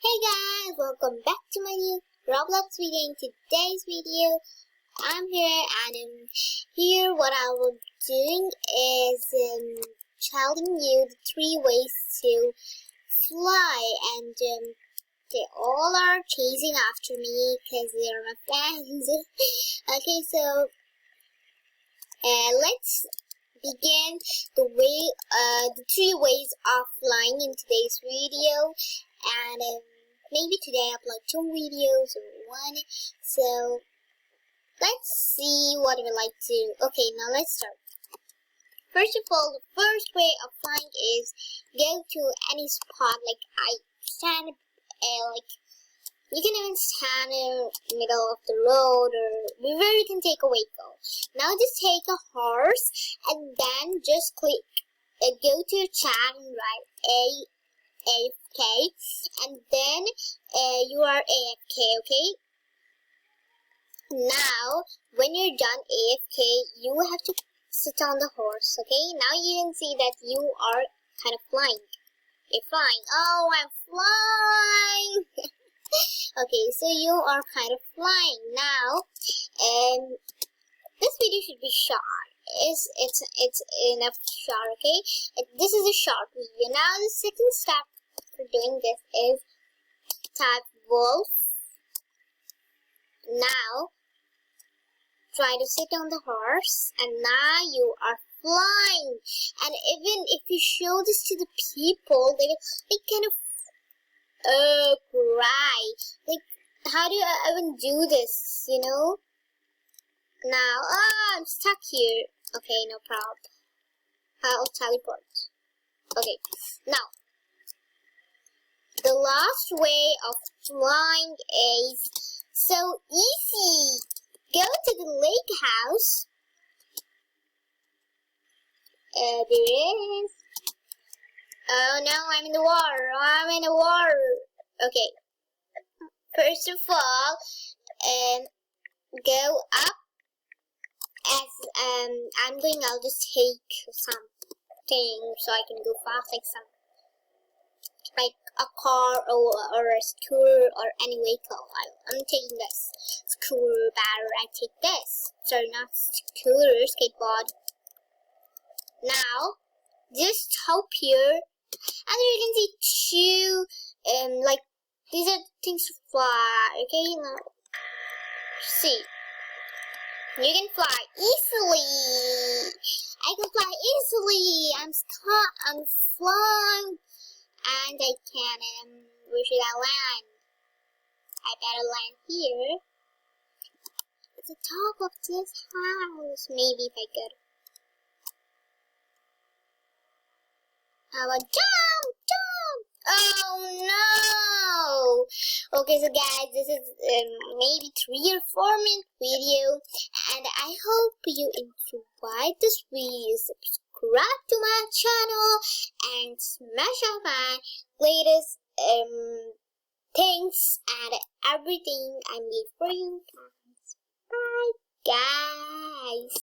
Hey guys, welcome back to my new Roblox video. In today's video, I'm here and here what I will doing is telling you the 3 ways to fly, and they all are chasing after me because they're my fans. Okay, so let's begin the 3 ways of flying in today's video. And maybe today I upload 2 videos or 1. So let's see what we like to do. Okay, now let's start. First of all, the first way of flying is go to any spot. Like I stand, like you can even stand in the middle of the road, or where you can take a vehicle. Now just take a horse and then just click, go to your chat and write AFK, and then you are AFK, okay? Now, when you're done AFK, you have to sit on the horse, okay? Now you can see that you are kind of flying. You're flying. Oh, I'm flying! Okay, so you are kind of flying. Now, this video should be short. It's enough short, okay? This is a short video. Now, the second step for doing this is type wolf. Now try to sit on the horse, and now you are flying. And even if you show this to the people, they kind of cry. Like, how do you even do this, you know? Now I'm stuck here. Okay, no problem, I'll teleport. Okay, now the last way of flying is so easy. Go to the lake house. There it is. Oh no, I'm in the water. I'm in the water. Okay. First of all, go up. As I'll just take something so I can go fast, like a car or a scooter or any vehicle. I'm taking this scooter, battery. I take this. Sorry, not scooter, skateboard. Now, just hop here, and you can see 2, like these are things to fly. Okay, now see, you can fly easily. I can fly easily. I'm flying. And I can, where should I land? I better land here. At the top of this house. Maybe if I could. How about jump! Oh no! Okay, so guys, this is maybe 3 or 4 minute video. And I hope you enjoyed this video. Subscribe to my channel and smash out my latest things and everything I made for you guys. Bye guys.